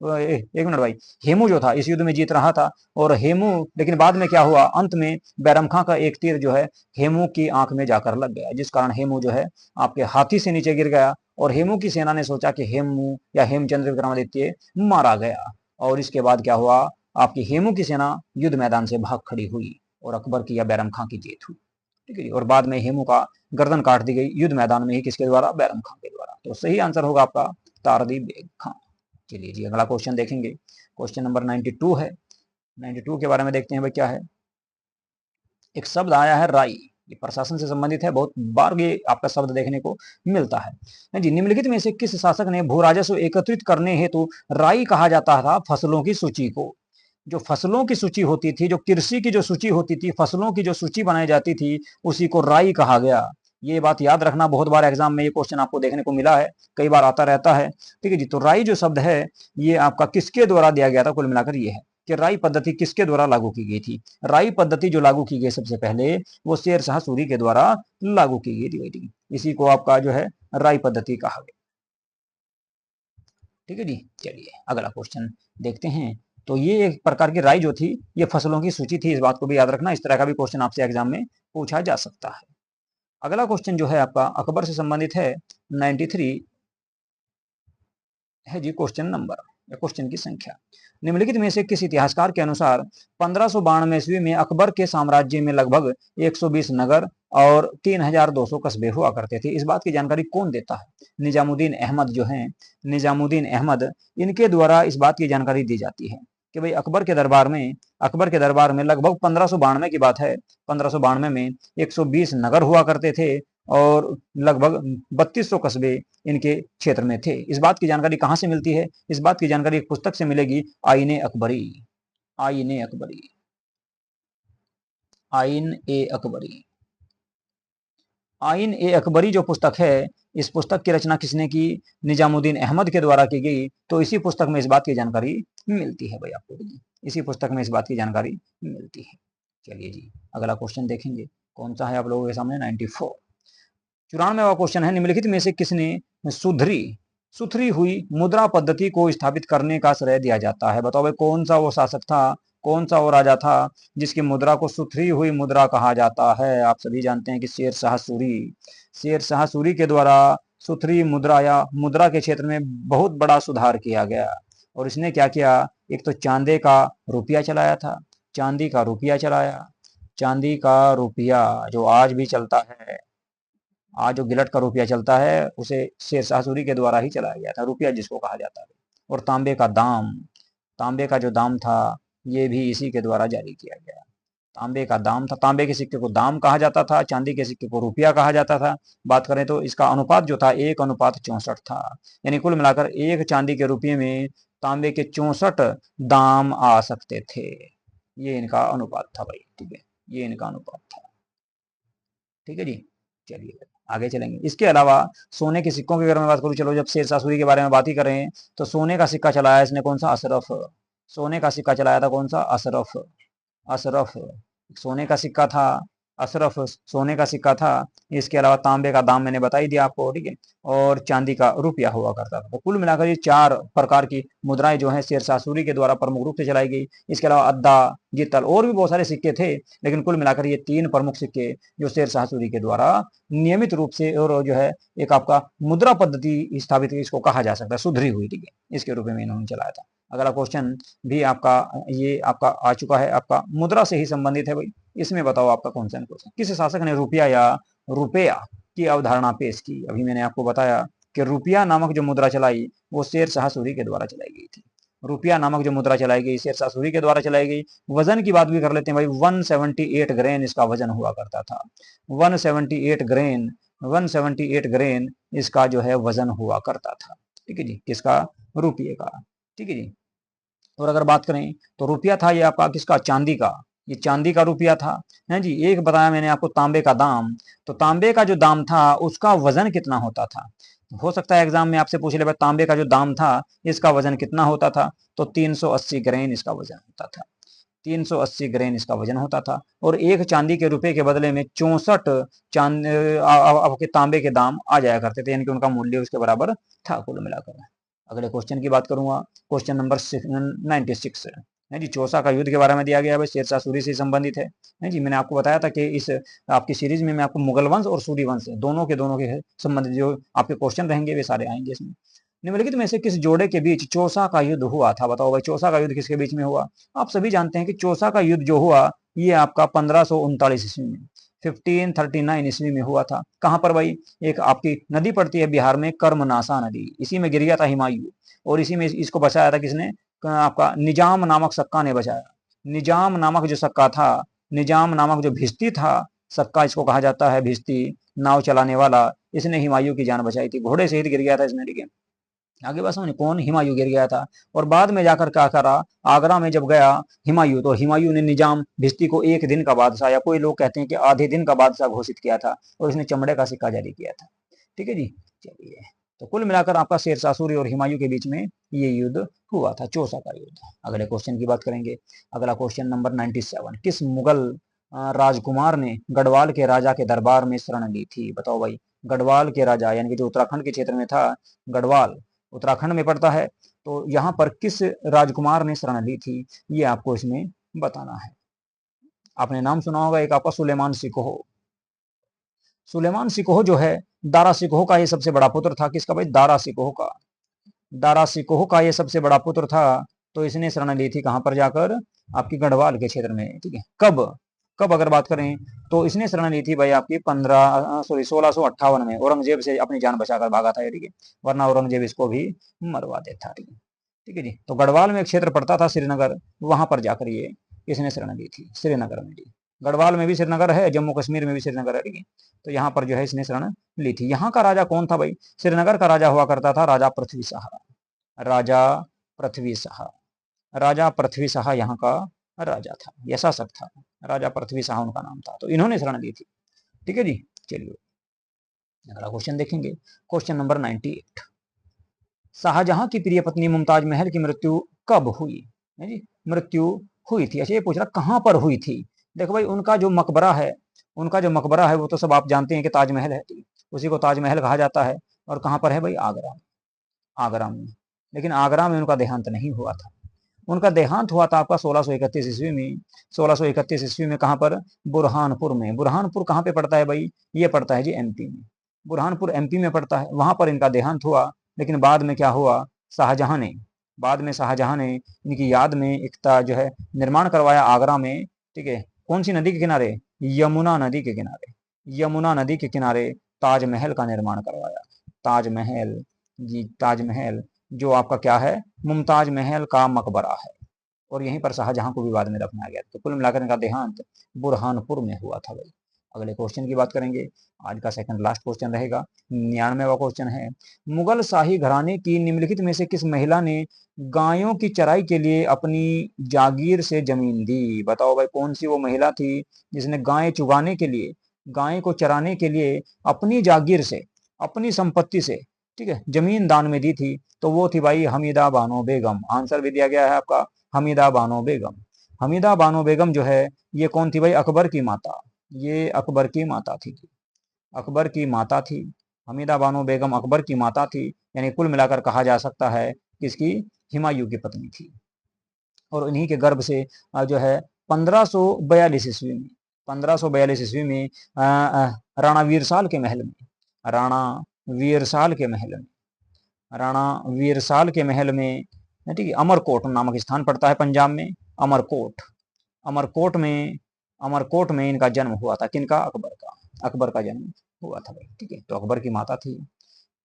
एक मिनट भाई, हेमू जो था इस युद्ध में जीत रहा था, और हेमू, लेकिन बाद में क्या हुआ, अंत में बैरम खां का एक तीर जो है हेमू की आंख में जाकर लग गया, जिस कारण हेमू जो है आपके हाथी से नीचे गिर गया। और हेमू की सेना ने सोचा कि हेमू या हेमचंद्र विक्रमादित्य मारा गया, और इसके बाद क्या हुआ, आपकी हेमू की सेना युद्ध मैदान से भाग खड़ी हुई, और अकबर की या बैरम खां की जीत हुई। ठीक है जी, और बाद में हेमू का गर्दन काट दी गई युद्ध मैदान में ही, किसके द्वारा, बैरम खां के द्वारा। तो सही आंसर होगा आपका तारदी बेग खां। चलिए जी अगला क्वेश्चन देखेंगे, क्वेश्चन नंबर 92 है। 92 के बारे में देखते हैं भाई क्या है। एक शब्द आया है राई, ये प्रशासन से संबंधित है, बहुत बार ये आपका शब्द देखने को मिलता है जी। निम्नलिखित में से किस शासक ने भू राजस्व एकत्रित करने हेतु राई कहा जाता था फसलों की सूची को। जो फसलों की सूची होती थी, जो कृषि की जो सूची होती थी, फसलों की जो सूची बनाई जाती थी, उसी को राई कहा गया। ये बात याद रखना, बहुत बार एग्जाम में ये क्वेश्चन आपको देखने को मिला है, कई बार आता रहता है। ठीक है जी। तो राई जो शब्द है ये आपका किसके द्वारा दिया गया था, कुल मिलाकर ये है कि राई पद्धति किसके द्वारा लागू की गई थी। राई पद्धति जो लागू की गई सबसे पहले वो शेर शाह सूरी के द्वारा लागू की गई थी। ठीक है, इसी को आपका जो है राई पद्धति कहा गया। ठीक है जी। चलिए अगला क्वेश्चन देखते हैं। तो ये एक प्रकार की राई जो थी ये फसलों की सूची थी, इस बात को भी याद रखना, इस तरह का भी क्वेश्चन आपसे एग्जाम में पूछा जा सकता है। अगला क्वेश्चन जो है आपका अकबर से संबंधित है, 93 है जी क्वेश्चन नंबर या क्वेश्चन की संख्या। निम्नलिखित में से किस इतिहासकार के अनुसार 1592 ईस्वी में अकबर के साम्राज्य में लगभग 120 नगर और 3200 कस्बे हुआ करते थे। इस बात की जानकारी कौन देता है? निजामुद्दीन अहमद जो है, निजामुद्दीन अहमद, इनके द्वारा इस बात की जानकारी दी जाती है कि भाई अकबर के दरबार में लगभग 1592 की बात है, 1592 में 120 नगर हुआ करते थे और लगभग 3200 कस्बे इनके क्षेत्र में थे। इस बात की जानकारी कहां से मिलती है? इस बात की जानकारी एक पुस्तक से मिलेगी, आईन ए अकबरी। आईन ए अकबरी, आईन ए अकबरी, आईन ए अकबरी जो पुस्तक है, इस पुस्तक की रचना किसने की? निजामुद्दीन अहमद के द्वारा की गई। तो इसी पुस्तक में इस बात की जानकारी मिलती है भाई आपको, इसी पुस्तक में इस बात की जानकारी मिलती है। चलिए जी अगला क्वेश्चन देखेंगे, कौन सा है आप लोगों के सामने, 94 94वां क्वेश्चन है, निम्नलिखित में से किसने सुथरी हुई मुद्रा पद्धति को स्थापित करने का श्रेय दिया जाता है? बताओ भाई कौन सा वो शासक था, कौन सा वो राजा था जिसकी मुद्रा को सुथरी हुई मुद्रा कहा जाता है? आप सभी जानते हैं कि शेर शाह सूरी। शेर शाह सूरी के द्वारा सुथरी मुद्रा या मुद्रा के क्षेत्र में बहुत बड़ा सुधार किया गया। और इसने क्या किया? एक तो चांदी का रुपया चलाया था, चांदी का रुपया चलाया, चांदी का रुपया जो आज भी चलता है, आज जो गिलट का रुपया चलता है उसे शेर शाह सूरी के द्वारा ही चलाया गया था, रुपया जिसको कहा जाता है। और तांबे का दाम, तांबे का जो दाम था ये भी इसी के द्वारा जारी किया गया। तांबे का दाम था, तांबे के सिक्के को दाम कहा जाता था, चांदी के सिक्के को रुपया कहा जाता था। बात करें तो इसका अनुपात जो था 1:64 था, यानी कुल मिलाकर एक चांदी के रुपये में तांबे के 64 दाम आ सकते थे। ये इनका अनुपात था भाई। ठीक है, ये इनका अनुपात था। ठीक है जी। चलिए आगे चलेंगे। इसके अलावा सोने के सिक्कों की अगर मैं बात करूं, चलो जब शेर शाह सूरी के बारे में बात ही कर रहे हैं, तो सोने का सिक्का चलाया इसने कौन सा? अशरफ। सोने का सिक्का चलाया था कौन सा? अशरफ। अशरफ सोने का सिक्का था, अशरफ सोने का सिक्का था। इसके अलावा तांबे का दाम मैंने बता ही दिया आपको, ठीक है, और चांदी का रुपया हुआ करता था। तो कुल मिलाकर ये 4 प्रकार की मुद्राएं जो है शेर शाह सूरी के द्वारा प्रमुख रूप से चलाई गई। इसके अलावा अद्दा, जितल और भी बहुत सारे सिक्के थे, लेकिन कुल मिलाकर ये 3 प्रमुख सिक्के जो शेर शाह सूरी के द्वारा नियमित रूप से और जो है एक आपका मुद्रा पद्धति स्थापित, इसको कहा जा सकता है सुधरी हुई, ठीक है, इसके रूप में इन्होंने चलाया था। अगला क्वेश्चन भी आपका ये आपका आ चुका है, आपका मुद्रा से ही संबंधित है भाई। इसमें बताओ आपका कौन सा क्वेश्चन, किस शासक ने रुपया या रुपया की अवधारणा पेश की? अभी मैंने आपको बताया कि रुपया नामक जो मुद्रा चलाई वो शेर शाह सूरी के द्वारा चलाई गई थी। रुपया नामक जो मुद्रा चलाई गई शेर शाह सूरी के द्वारा चलाई गई। वजन की बात भी कर लेते हैं भाई, 178 ग्रेन इसका वजन हुआ करता था। 178 ग्रेन, 178 ग्रेन इसका जो है वजन हुआ करता था। ठीक है जी, किसका? रुपये का। ठीक है जी। और अगर बात करें तो रुपया था ये आपका किसका? चांदी का। ये चांदी का रुपया था, है जी। एक बताया मैंने आपको तांबे का दाम, तो तांबे का जो दाम था उसका वजन कितना होता था? हो सकता है एग्जाम में आपसे पूछ ले भाई तांबे का जो दाम था इसका वजन कितना होता था, तो 380 ग्रेन इसका वजन होता था। 380 ग्रेन इसका वजन होता था। और एक चांदी के रुपए के बदले में 64 आपके तांबे के दाम आ जाया करते थे, यानी कि उनका मूल्य उसके बराबर था कुल मिलाकर। अगले क्वेश्चन की बात करूंगा, क्वेश्चन नंबर 96 है जी। चौसा का युद्ध के बारे में दिया गया है, शेर शाह सूरी से संबंधित है जी। मैंने आपको बताया था कि इस आपकी सीरीज में मैं आपको मुगल वंश और सूरी वंश दोनों के संबंधित जो आपके क्वेश्चन रहेंगे वे सारे आएंगे इसमें। निम्नलिखित में से किस जोड़े के बीच चौसा का युद्ध हुआ था? बताओ भाई चौसा का युद्ध किसके बीच में हुआ? आप सभी जानते हैं कि चौसा का युद्ध जो हुआ ये आपका 1539 ईस्वी में, 1539 ईस्वी में हुआ था। कहां पर भाई? एक आपकी नदी पड़ती है बिहार में, कर्मनाशा नदी, इसी में गिर गया था हुमायूं, और इसी में इसको बचाया था किसने? आपका निजाम नामक सक्का ने बचाया। निजाम नामक जो सक्का था, निजाम नामक जो भिश्ती था, सक्का इसको कहा जाता है, भिश्ती नाव चलाने वाला, इसने हुमायूं की जान बचाई थी। घोड़े से ही गिर गया था इसने, ठीक है। आगे बात समझ, कौन? हुमायूं गिर गया था। और बाद में जाकर क्या करा, आगरा में जब गया हुमायूं, तो हुमायूं ने निजाम भिश्ती को एक दिन का बादशाह, या कोई लोग कहते हैं कि आधे दिन का बादशाह घोषित किया था, और इसने चमड़े का सिक्का जारी किया था। ठीक है जी। चलिए, तो कुल मिलाकर आपका शेरशाह सूरी और हुमायूं के बीच में ये युद्ध हुआ था, चौसा का युद्ध। अगले क्वेश्चन की बात करेंगे। अगला क्वेश्चन नंबर 97, किस मुगल राजकुमार ने गढ़वाल के राजा के दरबार में शरण ली थी? बताओ भाई, गढ़वाल के राजा, यानी कि जो उत्तराखंड के क्षेत्र में था, गढ़वाल उत्तराखंड में पड़ता है, तो यहाँ पर किस राजकुमार ने शरण ली थी, ये आपको इसमें बताना है। आपने नाम सुना होगा एक आपका सुलेमान सिकोह। सुलेमान सिकोह जो है, दारा सिकोह का ये सबसे बड़ा पुत्र था। किसका भाई? दारा सिकोह का। दारा सिकोह का ये सबसे बड़ा पुत्र था। तो इसने शरण ली थी कहां पर जाकर? आपकी गढ़वाल के क्षेत्र में। ठीक है, कब? कब अगर बात करें तो इसने शरण ली थी भाई आपकी 1658 में, औरंगजेब से अपनी जान बचाकर भागा था। ठीक है, वरना औरंगजेब इसको भी मरवा देता। ठीक है, ठीक है जी। तो गढ़वाल में एक क्षेत्र पड़ता था श्रीनगर, वहां पर जाकर ये इसने शरण ली थी, श्रीनगर में। गढ़वाल में भी श्रीनगर है, जम्मू कश्मीर में भी श्रीनगर है। ठीक है, तो यहाँ पर जो है इसने शरण ली थी। यहाँ का राजा कौन था भाई? श्रीनगर का राजा हुआ करता था राजा पृथ्वी शाह। राजा पृथ्वी शाह। राजा पृथ्वी शाह यहाँ का राजा था, यह शासक था। राजा पृथ्वी शाह उनका नाम था, तो इन्होंने शरण ली थी। ठीक है जी। चलिए, अगला क्वेश्चन देखेंगे। क्वेश्चन नंबर 98, शाहजहां की प्रिय पत्नी मुमताज महल की मृत्यु कब हुई? है जी, मृत्यु हुई थी। अच्छा, ये पूछ रहा कहां पर हुई थी। देखो भाई, उनका जो मकबरा है, उनका जो मकबरा है वो तो सब आप जानते हैं कि ताजमहल है। उसी को ताजमहल कहा जाता है। और कहां पर है भाई? आगरा। आगरा में। लेकिन आगरा में उनका देहांत नहीं हुआ था। उनका देहांत हुआ था आपका 1631 ईस्वी में। 1631 ईस्वी में कहां पर? बुरहानपुर में। बुरहानपुर कहां पे पड़ता है भाई? ये पड़ता है जी एमपी में। बुरहानपुर एमपी में पड़ता है, वहां पर इनका देहांत हुआ। लेकिन बाद में क्या हुआ, शाहजहां ने, बाद में शाहजहां ने इनकी याद में एक जो है निर्माण करवाया आगरा में। ठीक है, कौन सी नदी के किनारे? यमुना नदी के किनारे। यमुना नदी के किनारे ताजमहल का निर्माण करवाया। ताजमहल जी, ताजमहल जो आपका क्या है? मुमताज महल का मकबरा है। और यहीं पर शाहजहां को भी बाद में दफनाया गया। तो कुल मिलाकर इनका देहांत बुरहानपुर में हुआ था भाई। अगले क्वेश्चन की बात करेंगे। आज का सेकंड लास्ट क्वेश्चन रहेगा, 99वां क्वेश्चन है। मुगल शाही घराने की निम्नलिखित में से किस महिला ने गायों की चराई के लिए अपनी जागीर से जमीन दी? बताओ भाई, कौन सी वो महिला थी जिसने गाय चुगाने के लिए, गाय को चराने के लिए अपनी जागीर से, अपनी संपत्ति से, ठीक है, जमीन दान में दी थी? तो वो थी भाई हमीदा बानो बेगम। आंसर भी दिया गया है आपका, हमीदा बानो बेगम। हमीदा बानो बेगम जो है ये कौन थी भाई? अकबर की माता। ये अकबर की माता थी, अकबर की माता थी। हमीदा बानो बेगम अकबर की माता थी। यानी कुल मिलाकर कहा जा सकता है किसकी? हुमायूं की पत्नी थी। और इन्हीं के गर्भ से जो है 1542 ईस्वी में, 1542 ईस्वी में राणा वीरसाल के महल में, राणा वीरसाल के महल में, राणा वीरसाल के महल में, ठीक है, अमरकोट नामक स्थान पड़ता है पंजाब में। अमरकोट, अमरकोट में, अमरकोट में इनका जन्म हुआ था। किनका? अकबर का। अकबर का जन्म हुआ था भाई। ठीक है, तो अकबर की माता थी।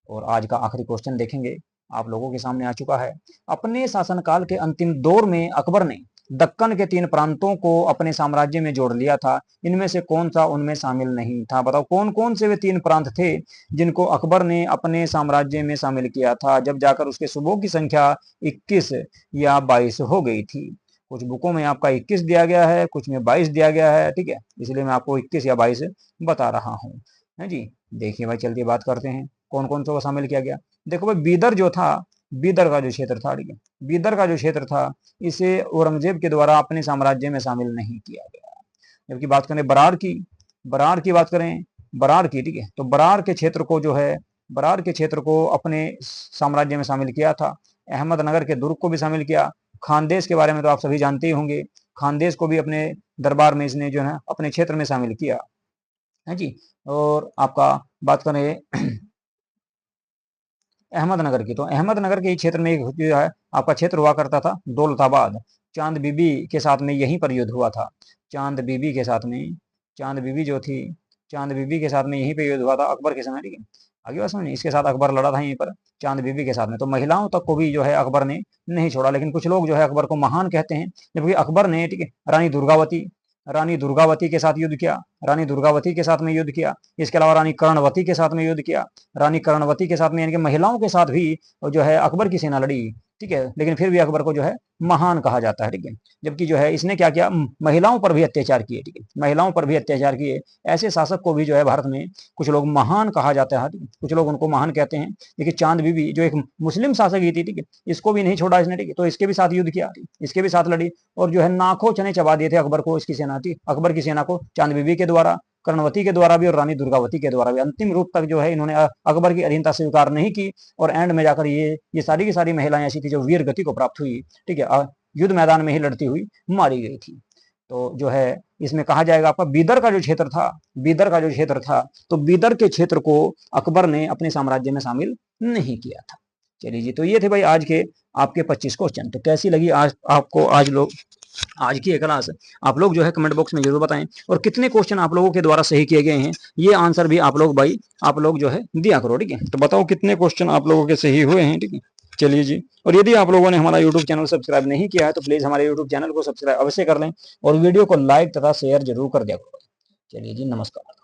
और आज का आखिरी क्वेश्चन देखेंगे, आप लोगों के सामने आ चुका है। अपने शासनकाल के अंतिम दौर में अकबर ने दक्कन के 3 प्रांतों को अपने साम्राज्य में जोड़ लिया था। इनमें से कौन सा उनमें शामिल नहीं था? बताओ कौन कौन से वे 3 प्रांत थे जिनको अकबर ने अपने साम्राज्य में शामिल किया था, जब जाकर उसके सूबों की संख्या 21 या 22 हो गई थी। कुछ बुकों में आपका 21 दिया गया है, कुछ में 22 दिया गया है। ठीक है, इसलिए मैं आपको 21 या 22 बता रहा हूँ, है जी। देखिए भाई, चलते बात करते हैं कौन कौन सा शामिल किया गया। देखो भाई, बीदर जो था, बीदर का जो क्षेत्र था, ठीक है, बीदर का जो क्षेत्र था, इसे औरंगजेब के द्वारा अपने साम्राज्य में शामिल नहीं किया गया। जबकि बात करें बरार की, बरार की बात करें, बरार की, ठीक है, तो बरार के क्षेत्र को जो है, बरार के क्षेत्र को अपने साम्राज्य में शामिल किया था। अहमदनगर के दुर्ग को भी शामिल किया। खानदेश के बारे में तो आप सभी जानते ही होंगे, खानदेश को भी अपने दरबार में इसने जो है अपने क्षेत्र में शामिल किया, है जी। और आपका बात करें अहमदनगर की, तो अहमदनगर के क्षेत्र में जो है आपका क्षेत्र हुआ करता था दौलताबाद। चांद बीबी के साथ में यहीं पर युद्ध हुआ था। चांद बीबी के साथ में, चांद बीबी जो थी, चांद बीबी के साथ में यहीं पे युद्ध हुआ था अकबर के समय। ठीक है, आगे बात समझिए, इसके साथ अकबर लड़ा था यहीं पर चांद बीबी के साथ में। तो महिलाओं तक को भी जो है अकबर ने नहीं छोड़ा। लेकिन कुछ लोग जो है अकबर को महान कहते हैं, जबकि अकबर ने, ठीक है, रानी दुर्गावती, रानी दुर्गावती के साथ युद्ध किया। रानी दुर्गावती के साथ में युद्ध किया। इसके अलावा रानी कर्णवती के साथ में युद्ध किया। रानी कर्णवती के साथ में यानी कि महिलाओं के साथ भी जो है अकबर की सेना लड़ी, ठीक है, लेकिन फिर भी अकबर को जो है महान कहा जाता है, ठीक है। जबकि जो है इसने क्या किया, महिलाओं पर भी अत्याचार किए, ठीक है, महिलाओं पर भी अत्याचार किए। ऐसे शासक को भी जो है भारत में कुछ लोग महान कहा जाता है, कुछ लोग उनको महान कहते हैं। देखिए चांद बीबी जो एक मुस्लिम शासक ही थी, ठीक है, इसको भी नहीं छोड़ा इसने, ठीक है, तो इसके भी साथ युद्ध किया, इसके भी साथ लड़ी और जो है नाखों चने चबा दिए थे अकबर को, इसकी सेना थी, अकबर की सेना को चांद बीबी के द्वारा, कर्णवती के द्वारा भी और रानी दुर्गावती के द्वारा भी। अंतिम रूप तक जो है इन्होंने अकबर की अधीनता स्वीकार नहीं की और एंड में जाकर ये सारी की सारी महिलाएं ऐसी थी जो वीर गति को प्राप्त हुई, ठीक है, युद्ध मैदान में ही लड़ती हुई मारी गई थी। तो जो है इसमें कहा जाएगा आपका बीदर का जो क्षेत्र था, बीदर का जो क्षेत्र था, तो बीदर के क्षेत्र को अकबर ने अपने साम्राज्य में शामिल नहीं किया था। चलिए जी, तो ये थे भाई आज के आपके 25 क्वेश्चन। तो कैसी लगी आज आपको आज की क्लास, आप लोग जो है कमेंट बॉक्स में जरूर बताएं। और कितने क्वेश्चन आप लोगों के द्वारा सही किए गए हैं ये आंसर भी आप लोग भाई आप लोग जो है दिया करो, ठीक है। तो बताओ कितने क्वेश्चन आप लोगों के सही हुए हैं, ठीक है। चलिए जी, और यदि आप लोगों ने हमारा यूट्यूब चैनल सब्सक्राइब नहीं किया है तो प्लीज हमारे यूट्यूब चैनल को सब्सक्राइब अवश्य कर लें और वीडियो को लाइक तथा शेयर जरूर कर दिया करो। चलिए जी, नमस्कार।